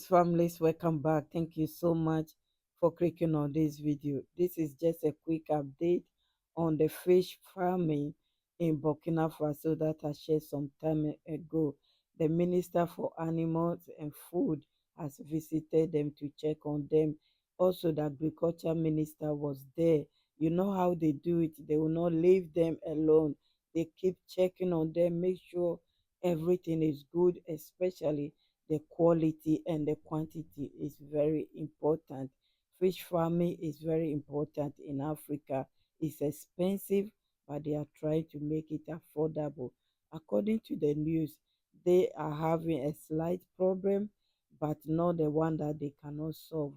Greetings, families. Welcome back. Thank you so much for clicking on this video. This is just a quick update on the fish farming in Burkina Faso that I shared some time ago. The Minister for Animals and Food has visited them to check on them. Also, the Agriculture Minister was there. You know how they do it. They will not leave them alone. They keep checking on them, make sure everything is good, especially the quality and the quantity is very important. Fish farming is very important in Africa. It's expensive, but they are trying to make it affordable. According to the news, they are having a slight problem, but not the one that they cannot solve.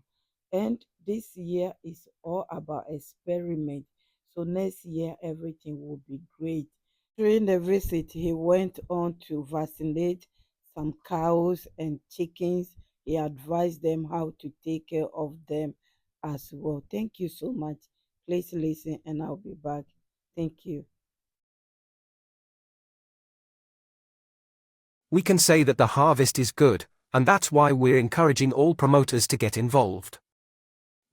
And this year is all about experiment. So next year, everything will be great. During the visit, he went on to vaccinate some cows and chickens. He advised them how to take care of them as well. Thank you so much. Please listen and I'll be back. Thank you. We can say that the harvest is good, and that's why we're encouraging all promoters to get involved.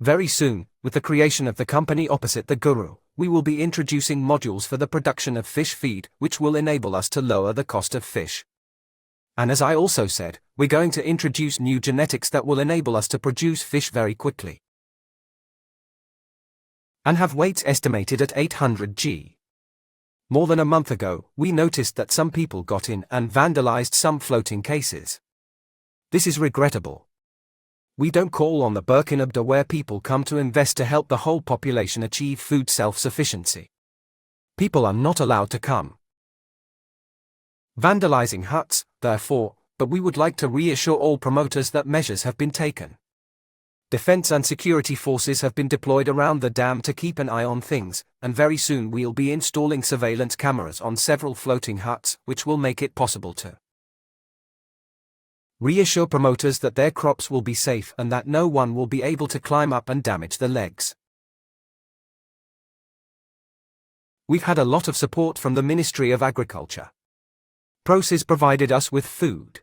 Very soon, with the creation of the company opposite the Guru, we will be introducing modules for the production of fish feed, which will enable us to lower the cost of fish. And as I also said, we're going to introduce new genetics that will enable us to produce fish very quickly. And have weights estimated at 800 g. More than a month ago, we noticed that some people got in and vandalized some floating cases. This is regrettable. We don't call on the Burkina Faso where people come to invest to help the whole population achieve food self-sufficiency. People are not allowed to come vandalizing huts, therefore, but we would like to reassure all promoters that measures have been taken. Defense and security forces have been deployed around the dam to keep an eye on things, and very soon we'll be installing surveillance cameras on several floating huts, which will make it possible to reassure promoters that their crops will be safe and that no one will be able to climb up and damage the legs. We've had a lot of support from the Ministry of Agriculture. PROSIS provided us with food.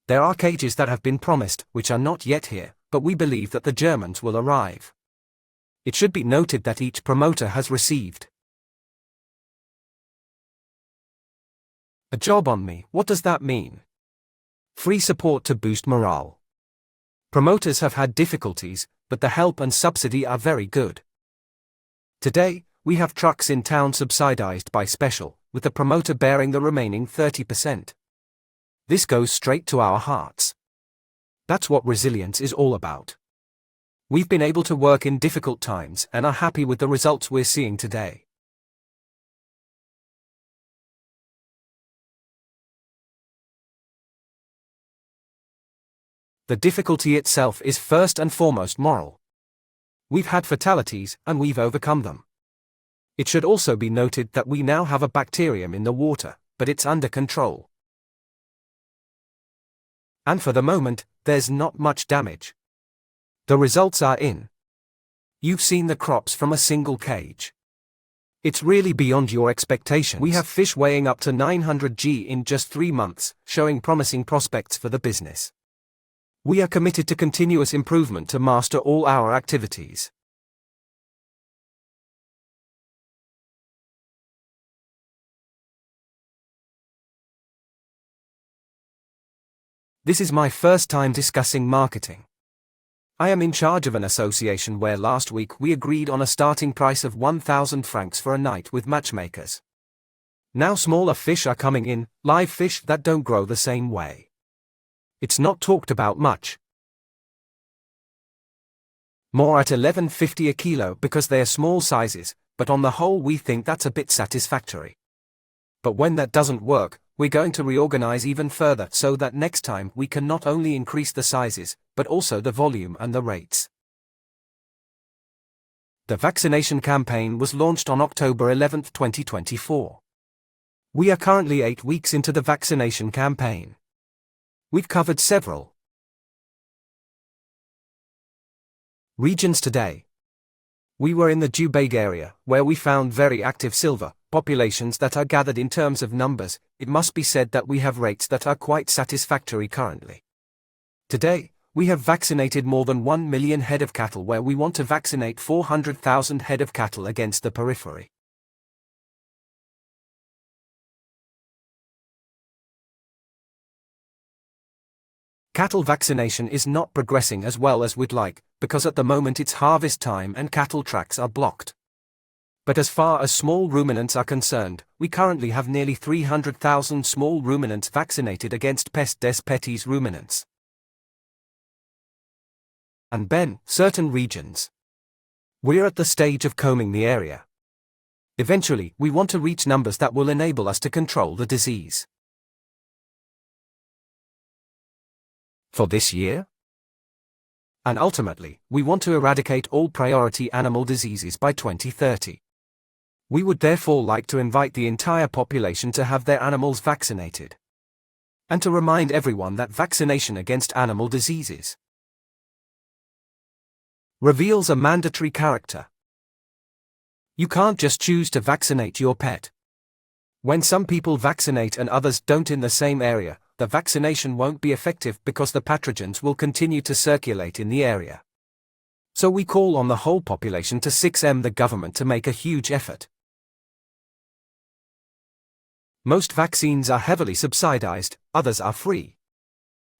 There are cages that have been promised, which are not yet here, but we believe that the Germans will arrive. It should be noted that each promoter has received a job on me. What does that mean? Free support to boost morale. Promoters have had difficulties, but the help and subsidy are very good. Today, we have trucks in town subsidized by special, with the promoter bearing the remaining 30%. This goes straight to our hearts. That's what resilience is all about. We've been able to work in difficult times and are happy with the results we're seeing today. The difficulty itself is first and foremost moral. We've had fatalities, and we've overcome them. It should also be noted that we now have a bacterium in the water, but it's under control. And for the moment, there's not much damage. The results are in. You've seen the crops from a single cage. It's really beyond your expectations. We have fish weighing up to 900 g in just 3 months, showing promising prospects for the business. We are committed to continuous improvement to master all our activities. This is my first time discussing marketing. I am in charge of an association where last week we agreed on a starting price of 1,000 francs for a night with matchmakers. Now smaller fish are coming in, live fish that don't grow the same way. It's not talked about much. More at 11.50 a kilo because they are small sizes, but on the whole we think that's a bit satisfactory. But when that doesn't work, we're going to reorganize even further so that next time we can not only increase the sizes, but also the volume and the rates. The vaccination campaign was launched on October 11, 2024. We are currently 8 weeks into the vaccination campaign. We've covered several regions today. We were in the Jubeg area, where we found very active silver populations that are gathered in terms of numbers. It must be said that we have rates that are quite satisfactory currently. Today, We have vaccinated more than 1 million head of cattle where we want to vaccinate 400,000 head of cattle against the periphery. Cattle vaccination is not progressing as well as we'd like, because at the moment it's harvest time and cattle tracks are blocked. But as far as small ruminants are concerned, we currently have nearly 300,000 small ruminants vaccinated against pest des petits ruminants. And Ben, certain regions. We're at the stage of combing the area. Eventually, we want to reach numbers that will enable us to control the disease. For this year? And ultimately, we want to eradicate all priority animal diseases by 2030. We would therefore like to invite the entire population to have their animals vaccinated. And to remind everyone that vaccination against animal diseases reveals a mandatory character. You can't just choose to vaccinate your pet. When some people vaccinate and others don't in the same area, the vaccination won't be effective because the pathogens will continue to circulate in the area. So we call on the whole population to 6M the government to make a huge effort. Most vaccines are heavily subsidized, others are free.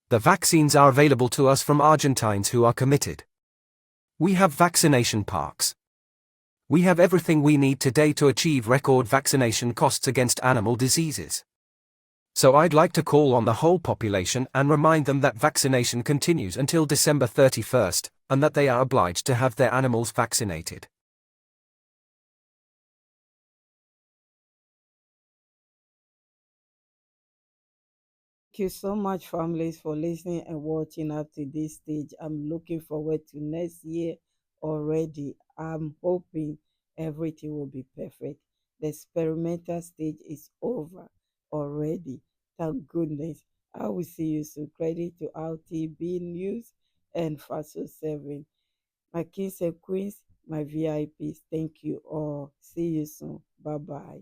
The vaccines are available to us from Argentines who are committed. We have vaccination parks. We have everything we need today to achieve record vaccination costs against animal diseases. So I'd like to call on the whole population and remind them that vaccination continues until December 31st, and that they are obliged to have their animals vaccinated. Thank you so much, families, for listening and watching up to this stage. I'm looking forward to next year already. I'm hoping everything will be perfect. The experimental stage is over already. Thank goodness. I will see you soon. Credit to RTB News and Faso 7. My kings and queens, my VIPs, thank you all. See you soon. Bye bye.